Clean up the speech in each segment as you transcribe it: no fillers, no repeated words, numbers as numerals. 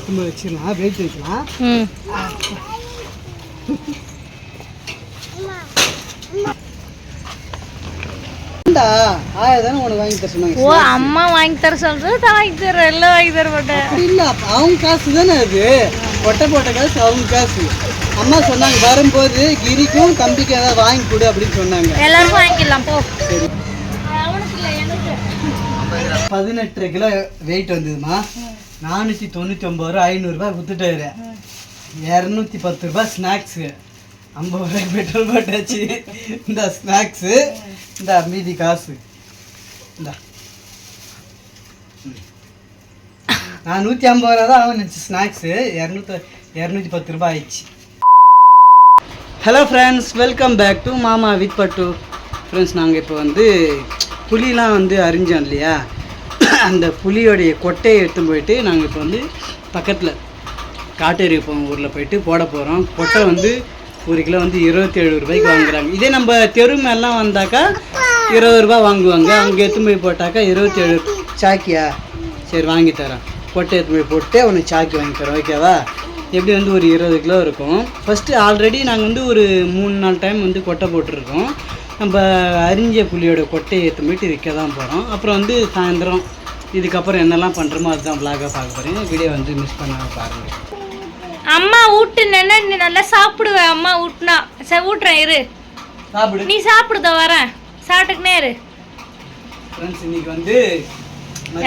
எடுத்து வச்சுக்கலாம், வெயிட் வைக்கலாம். அம்மா வாங்கி தர சொல்றது வாங்கி தர எல்லாம் வாங்கி தர மாட்டேன். இல்ல அவங்க காசு தானே அது, கொட்டை போட்ட காசு அவங்க காசு. அம்மா சொன்னாங்க வரும்போது கிரிக்கும் தம்பிக்கும் ஏதாவது வாங்கி கொடு அப்படின்னு சொன்னாங்க. எல்லாருக்கும் வாங்கிக்கலாம் போ. சரி 18 கிலோ வெயிட் வந்ததுமா. 499 ரூபா, 500 ரூபாய் கொடுத்துட்டாரு. 210 ரூபாய் ஸ்நாக்ஸு, 50 ரூபாய்க்கு பெட்ரோல் போட்டாச்சு. இந்த ஸ்நாக்ஸு இந்த மீதி காசு இந்த 150 ரூபா தான் ஆகுச்சு ஸ்நாக்ஸு. 210 ரூபாய் ஆயிடுச்சு. Hello friends, welcome back to மாமா வித் பட்டு. ஃப்ரெண்ட்ஸ், நாங்கள் இப்போ வந்து புளிலாம் வந்து அரிஞ்சோம் இல்லையா, அந்த புளியோடைய கொட்டையை எடுத்து போயிட்டு நாங்கள் இப்போ வந்து பக்கத்தில் காட்டேரி ஊரில் போயிட்டு போட போகிறோம். கொட்டை வந்து 1 கிலோ வந்து 27 ரூபாய்க்கு வாங்குறாங்க. இதே நம்ம தெரு மேலாம் வந்தாக்கா 20 ரூபா வாங்குவாங்க. அங்கே எடுத்து போய் போட்டாக்கா 27. சாக்கியா? சரி வாங்கி தரேன். கொட்டை எடுத்து போய் போட்டு உனக்கு சாக்கி வாங்கி தரோம், ஓகேவா? எப்படி வந்து ஒரு 20 கிலோ இருக்கும். ஃபஸ்ட்டு ஆல்ரெடி நாங்கள் வந்து ஒரு 3-4 டைம் வந்து கொட்டை போட்டிருக்கோம். நம்ம அரிஞ்ச புளியோட கொட்டையை எடுத்து போயிட்டு விற்க தான் போகிறோம். அப்புறம் வந்து சாயந்தரம் இதுக்கப்புறம் என்னெல்லாம் பண்ணுறோமோ அதுதான் விளாகாக பார்க்க போகிறேன். வீடியோ வந்து மிஸ் பண்ணாமல் பாருங்கள். அம்மா ஊட்டுனேன்னா நீ நல்லா சாப்பிடுவேன். அம்மா ஊட்டினா சரி ஊட்டுறேன், இரு சாப்பிடு. நீ சாப்பிடுத வரேன், சாப்பிட்டுக்கினே இரு. ஃப்ரெண்ட்ஸ், இன்னைக்கு வந்து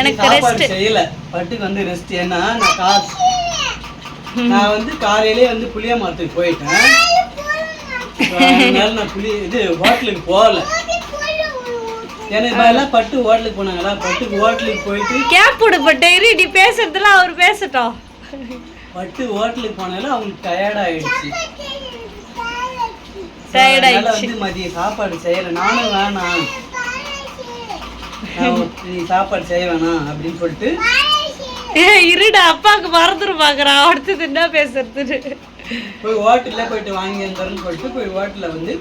எனக்கு ரெஸ்ட் செய்யலை, பட்டுக்கு வந்து ரெஸ்ட். ஏன்னா நான் வந்து காலையிலே வந்து புளிய மரத்துக்கு போயிட்டேன். அதனால நான் ஹோட்டலுக்கு போகல. எனக்கு எல்லாம் பட்டு ஹோட்டலுக்கு போனாங்களா, பட்டுக்கு ஹோட்டலுக்கு போயிட்டு கேப் விடுபட்ட இரு, நீ பேசுறதுல அவர் பேசட்டும். பட்டு ஹோட்டலுக்கு போனாலும் அவங்களுக்கு டயர்டாயிடுச்சு. வந்து மதியம் சாப்பாடு செய்யல. நானும் வேணாம், நீ சாப்பாடு செய்ய வேணாம் அப்படின்னு சொல்லிட்டு இருடா அப்பாவுக்கு மறந்துட்டு பாக்குறான். அடுத்தது என்ன பேசுறது, போய் ஹோட்டல்ல போயிட்டு வாங்கி வந்துறேன்னு சொல்லிட்டு போய் ஹோட்டல்ல வந்து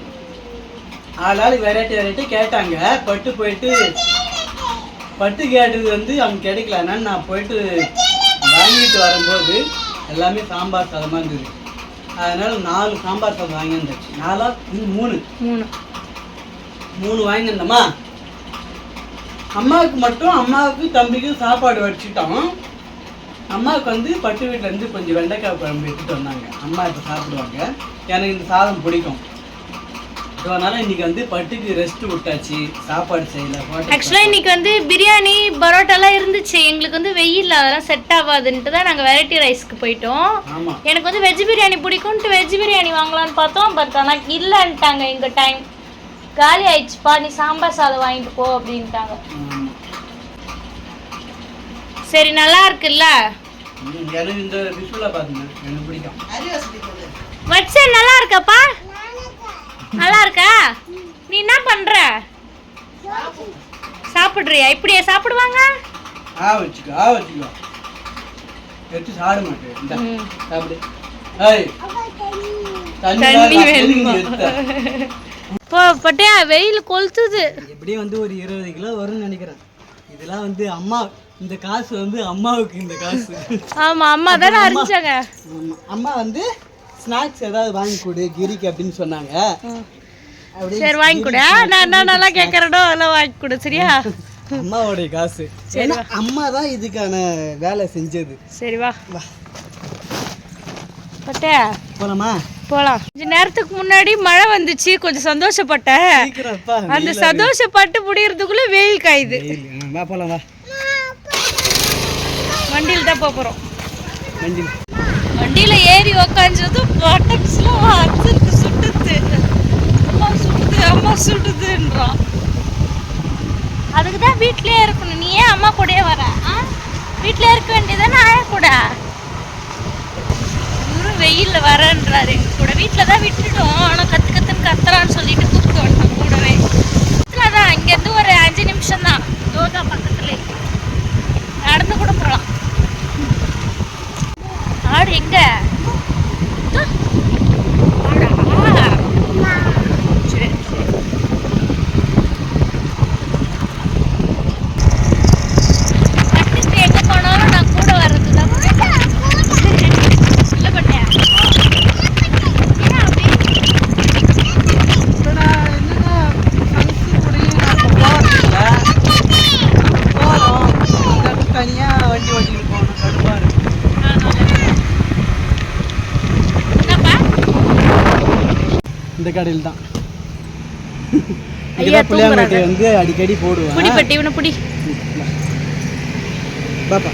ஆளாளுக்கு வெரைட்டி கேட்டாங்க. பட்டு போயிட்டு பட்டு கேட்டது வந்து அவங்க கிடைக்கல. நான் போயிட்டு வாங்கிட்டு வரும்போது எல்லாமே சாம்பார் சாதமாக இருந்தது. அதனால 4 சாம்பார் சாதம் வாங்கி வந்துச்சு. 3 வாங்கி வந்தோமா. அம்மாவுக்கு மட்டும், அம்மாவுக்கு தம்பிக்கும் சாப்பாடு வச்சுட்டோம். அம்மாவுக்கு வந்து பட்டு வீட்டிலேருந்து கொஞ்சம் வெண்டைக்காய் குழம்பு எடுத்துகிட்டு வந்தாங்க. அம்மா இப்போ சாப்பிடுவாங்க. எனக்கு இந்த சாதம் பிடிக்கும். அதனால இன்னைக்கு வந்து பட்டுக்கு ரெஸ்ட் விட்டாச்சு, சாப்பாடு செய்யல. ஆக்சுவலாக இன்னைக்கு வந்து பிரியாணி பரோட்டாலாம் இருந்துச்சு. எங்களுக்கு வந்து வெயில் அதெல்லாம் செட் ஆகாதுன்ட்டு தான் நாங்கள் வெரைட்டி ரைஸ்க்கு போயிட்டோம். எனக்கு வந்து வெஜ் பிரியாணி பிடிக்கும்ட்டு வெஜ் பிரியாணி வாங்கலான்னு பார்த்தோம். பட் ஆனால் இல்லைன்ட்டாங்க. எங்கள் டைம் காலி ஆயிடுச்சுப்பா, நீ சாம்பார் சாதம் வாங்கிட்டு போ அப்படின்ட்டாங்க. சரி நல்லா இருக்குல்ல, வச்ச நல்லா இருக்காப்பா, நல்லா இருக்கா? நீ என்ன பண்ற? சாப்பிடுறியா? இப்படியே சாப்பிடுவாங்க? தண்ணி வேணுமா? பட்டியா வெயில் கொளுத்துது. எப்படியும் வந்து ஒரு 20 கிலோ வரும்னு நினைக்கிறேன். இதெல்லாம் வந்து அம்மா, இந்த காசு வந்து அம்மாவுக்கு. இந்த காசு ஆமா அம்மா தானே அரிஞ்சாங்க. அம்மா வந்து ஸ்நாக்ஸ் ஏதாவது வாங்கி கொடு கிரிக்கு அப்படின்னு சொன்னாங்க. சரி வாங்கி கொடு, நான் நல்லா கேட்கறேனோ அதெல்லாம் வாங்கி கொடு, சரியா? அம்மாவோடைய காசு. சரி, அம்மா தான் இதுக்கான வேலை செஞ்சது. சரி வா பட்டே போலாமா? போலாம். கொஞ்ச நேரத்துக்கு முன்னாடி மழை வந்துச்சு, கொஞ்சம் சந்தோஷப்பட்டேன். அந்த சந்தோஷப்பட்டு முடியறதுக்குள்ள வெயில் காயுது. போலாம் வா. வண்டியில் தான் போகிறோம். வண்டியில் ஏறி உக்காஞ்சதும் பட்டக்ஸ்லாம் அடிச்சிருக்கு, சுட்டுது. அம்மா சுட்டுதுன்றான். அதுக்கு தான் வீட்லயே இருக்கணும். நீ ஏன் அம்மா கூடயே வர? வீட்டில் இருக்க வேண்டியதானே ஆயா கூட. இவரும் வெயிலில் வரன்றாரு எங்க கூட. வீட்டில் தான் விட்டுட்டோம், ஆனால் கத்துன்னு கத்துறான்னு சொல்லிட்டு கூப்பிட்டு வந்துட்டோம் கூடவே. வீட்டில் தான் இங்கேருந்து ஒரு 5 நிமிஷம் தான், தோதா பக்கத்துல நடந்து கூட போகலாம். ஆடு எங்க? இந்த கடையில் தான். இங்கே புளியாங்கொட்டை வந்து அடிக்கடி போடுவேன். புடிப்பட்டி இவனை புடி பாப்பா.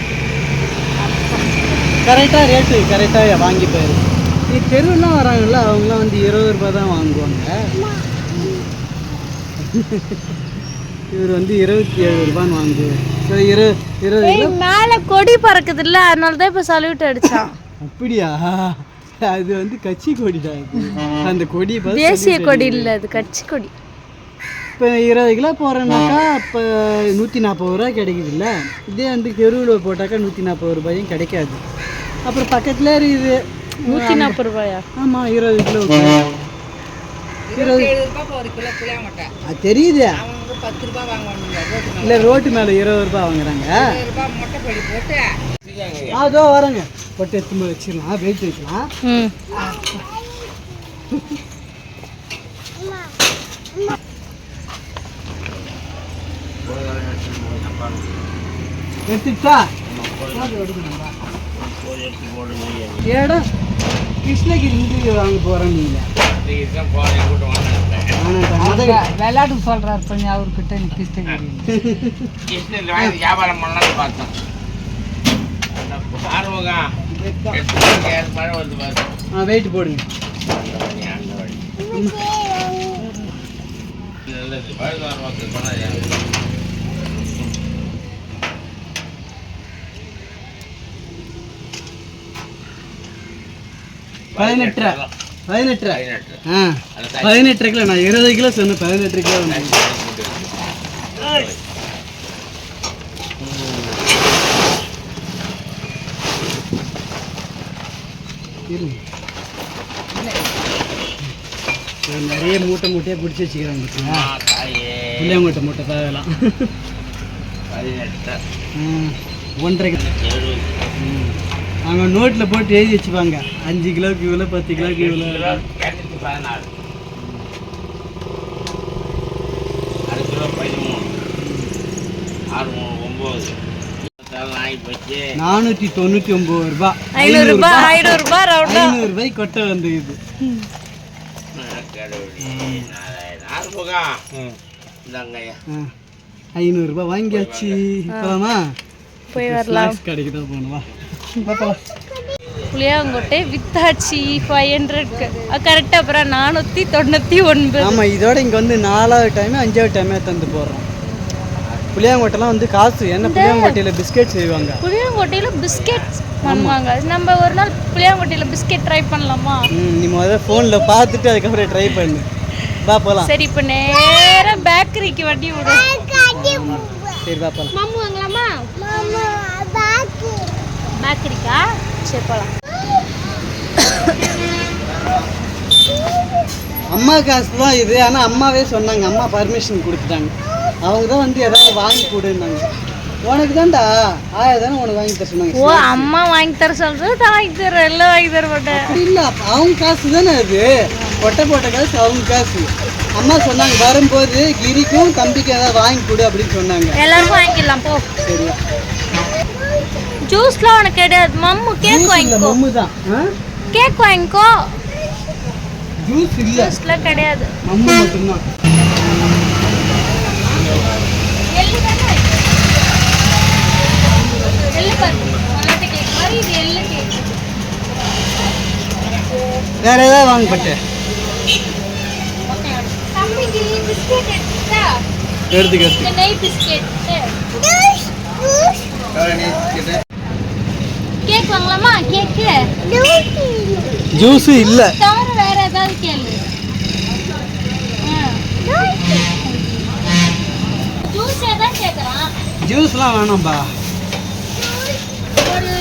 கரெக்டாக ரேட்டு கரெக்டாக வாங்கி போயிரு. நீ தெருவெல்லாம் வராங்கல்ல, அவங்களாம் வந்து 20 ரூபா தான் வாங்குவாங்க. இவர் வந்து 27 ரூபான்னு வாங்குவார். 20 மேலே கொடி பறக்குது இல்லை, அதனால தான் இப்போ சல்யூட் அடிச்சான். அப்படியா? அது வந்து கட்சி கொடி தான். அந்த கொடி தேசிய கொடி இல்லை, அது கட்சி கொடி. இப்போ 20 கிலோ போகிறேன்னாக்கா இப்போ 140 ரூபா கிடைக்குது இல்லை. இதே வந்து தெருவில் போட்டாக்கா 140 ரூபாயும் கிடைக்காது. அப்புறம் பக்கத்தில் இருக்குது 140 ரூபாயா? ஆமாம், 20 கிலோ 20 அது தெரியுது. இல்லை, ரோட்டு மேலே 20 ரூபா வாங்குறாங்க. அதோ வரேங்க, பொட்டை எடுத்து வச்சிடலாம், வெயிட் வைக்கலாம். எடுத்துட்டா ஏடா கிருஷ்ணகிரி இருந்து வாங்க போகிறேன். நீங்கள் விளையாட்டு சொல்கிறார் பண்ணி அவர்கிட்ட கிருஷ்ணகிரி வியாபாரம் பண்ணலாம்னு பார்த்தோம். வெயிட் போடுங்க. பதினெட்டு 18 கிலோ. நான் 20 கிலோ சொன்னேன், 18 கிலோ வந்து. நிறைய மூட்டையாக பிடிச்சி வச்சுக்கிறாங்க. புளியாங்கொட்டை மூட்டை தேவையெல்லாம் 1.5 கிலோ. அவங்க நோட்டில் போட்டு எழுதி வச்சுப்பாங்க, 5 கிலோக்கு இவ்வளோ, 10 கிலோக்கு இவ்வளோ. 499 ரூபா. 500 ரூபாய் கொட்டை வந்து இது. ₹500 வாங்கியாச்சு. இப்போதாமா போய் வரலாம். கடைக்கு தான் போகணுமா? புளியாங்கொட்டை வித்தாச்சி 500க்கு கரெக்டாக. அப்புறம் 499. ஆமாம், இதோட இங்கே வந்து 4வது டைமு 5வது டைமே தந்து போடுறோம். புளியாங்கொட்டைலாம் வந்து காசு. என்ன புளியாங்கொட்டையில் பிஸ்கெட் செய்வாங்க. புளியாங்கொட்டையில் பிஸ்கெட் பண்ணுவாங்க. நம்ம ஒரு நாள் புளியாங்கொட்டையில் பிஸ்கெட் ட்ரை பண்ணலாமா? நீ முதல்ல ஃபோனில் பார்த்துட்டு அதுக்கப்புறம் ட்ரை பண்ணு. வா போகலாம். சரி, இப்போ நேராக பேக்கரிக்கு வண்டி விடும். சரி, வா போகலாம். மாமு வாங்கலாமா? பேக்கரிக்கா? சரி, போகலாம். அம்மா காசு தான் இது. ஆனால் அம்மாவே சொன்னாங்க, அம்மா பர்மிஷன் கொடுத்துட்டாங்க. அவங்க தான் வந்து ஏதாவது வாங்கி கொடுன்னாங்க. உனக்கு தான்டா 1000 தானே உனக்கு வாங்கி தர சொன்னாங்க. ஓ, அம்மா வாங்கி தர சொல்றது தான் வாங்கி தர, எல்லாம் வாங்கி தர மாட்டேன். அப்படி இல்லை, அவங்க காசு தானே அது. கொட்டை போட்ட காசு அவங்க காசு. அம்மா சொன்னாங்க வரும்போது கிரிக்கும் தம்பிக்கும் ஏதாவது வாங்கி கொடு அப்படின்னு சொன்னாங்க. எல்லாருக்கும் வாங்கிக்கலாம் போ. சரியா? ஜூஸ்லாம் உனக்கு கிடையாது. மம்மு கேக் வாங்கிக்கோ. மம்மு தான். கேக் வாங்கிக்கோ. ஜூஸ் இல்லை, ஜூஸ்லாம் கிடையாது. மம்மு மட்டும்தான். எள்ளு தானே? எள்ளு பாரு. மல்லாட்டை கேக் மாதிரி இது எள்ளு கேக். வேற ஏதாவது வாங்கப்பட்டு தம்பிக்கு பிஸ்கெட் எடுத்துட்டா? எடுத்துக்க. நெய் பிஸ்கெட். கேக் வாங்கலாமா? கேக்கு ஜூஸ் இல்ல, தவிர வேற ஏதாவது கேளு. ஜூஸ் ஏதாவது கேக்குறான். ஜூஸ்லாம் வேணாம்பா. ஒரு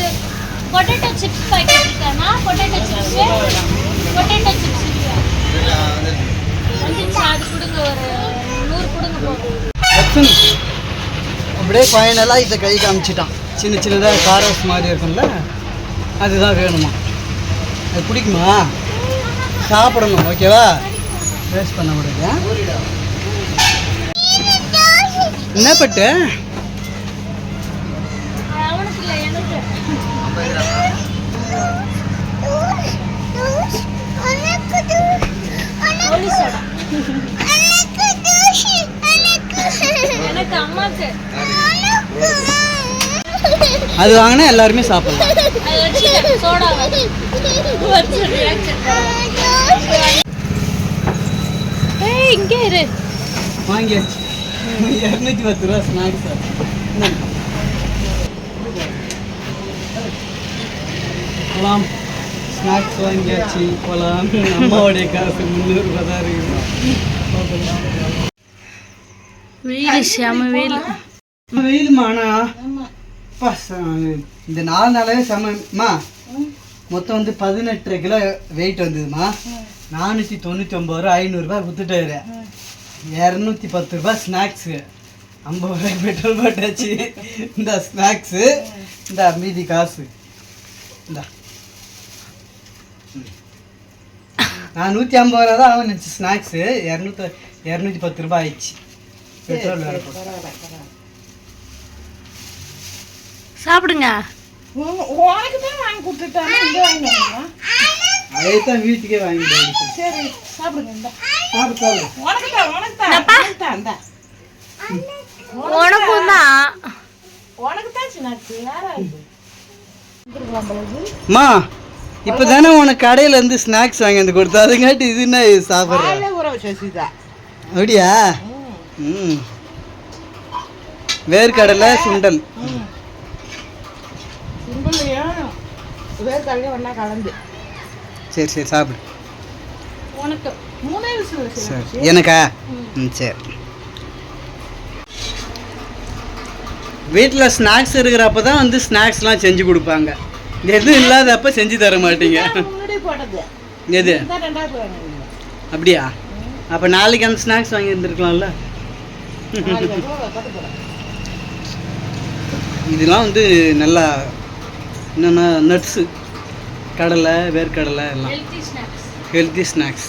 பொட்டேட்டோ சிப்ஸ் பாக்கெட் இருக்கானா? பொட்டேட்டோ சிப்ஸ் வந்துச்சு, அது கொடுங்க. ஒரு 100 கொடுங்க போதும். அப்படியே ஃபைனலாக இதை கை காமிச்சிட்டான். சின்ன சின்னதாக காரஸ் மாதிரி இருக்கும்ல, அதுதான் வேணுமா? அது பிடிக்குமா? சாப்பிடணும், ஓகேவா? வேஸ்ட் பண்ண முடியாது. என்ன பட்டு? அவனுக்கு இல்லை, எனக்கு. எனக்கு அம்மாக்கு அது வாங்கினா எல்லாருமே சாப்பிடலாம். அது வச்சுட்டேன் சோடா வச்சு ரியாக்ஷன். ஏய் இங்கே இரு. வாங்கியாச்சு 210 ரூபா ஸ்நாக்ஸ். போகலாம், ஸ்நாக்ஸ் வாங்கியாச்சு போகலாம். அம்மாவுடைய காசு 300 ரூபா தான் இருக்குது. வெயில் செம வெயில். வெயிலுமாண்ணா இந்த 4 நாளாவே செம்மம்மா. மொத்தம் வந்து 18 கிலோ வெயிட் வந்ததுமா. 499 ரூபா 500 ரூபாய் கொடுத்துட்டாரு. 210 ரூபாய் ஸ்நாக்ஸு, 50 ரூபாய் பெட்ரோல் போட்டாச்சு. இந்த ஸ்நாக்ஸு இந்த மீதி காசு இந்த 150 ரூபா தான் அவன் நினச்சி ஸ்நாக்ஸு 210 ரூபாய் ஆயிடுச்சு. பெட்ரோல் வேறு சாப்பிடுங்க. அதே தான் வீட்டுக்கே வாங்கிட்டு. சரி சாப்பிடுங்க. உனக்கும் தான். அம்மா இப்போ தானே உனக்கு கடையில் இருந்து ஸ்நாக்ஸ் வாங்கி வந்து கொடுத்தா, அதுங்காட்டி இது என்ன சாப்பிட்றேன். அப்படியா? ம், வேர்க்கடலை சுண்டல். சரி சரி சாப்பிடு. உனக்கு சரி எனக்கா? ம் சரி. வீட்டில் ஸ்நாக்ஸ் இருக்கிறப்ப தான் வந்து ஸ்நாக்ஸ்லாம் செஞ்சு கொடுப்பாங்க. எதுவும் இல்லாதப்ப செஞ்சு தர மாட்டீங்க. எது அப்படியா? அப்போ நாளைக்கு அந்த ஸ்நாக்ஸ் வாங்கி இருந்துருக்கலாம்ல. இதெல்லாம் வந்து நல்லா என்னென்னா நட்ஸு, கடலை, வேர்க்கடலை எல்லாம் ஹெல்த்தி ஸ்நாக்ஸ். Healthy snacks.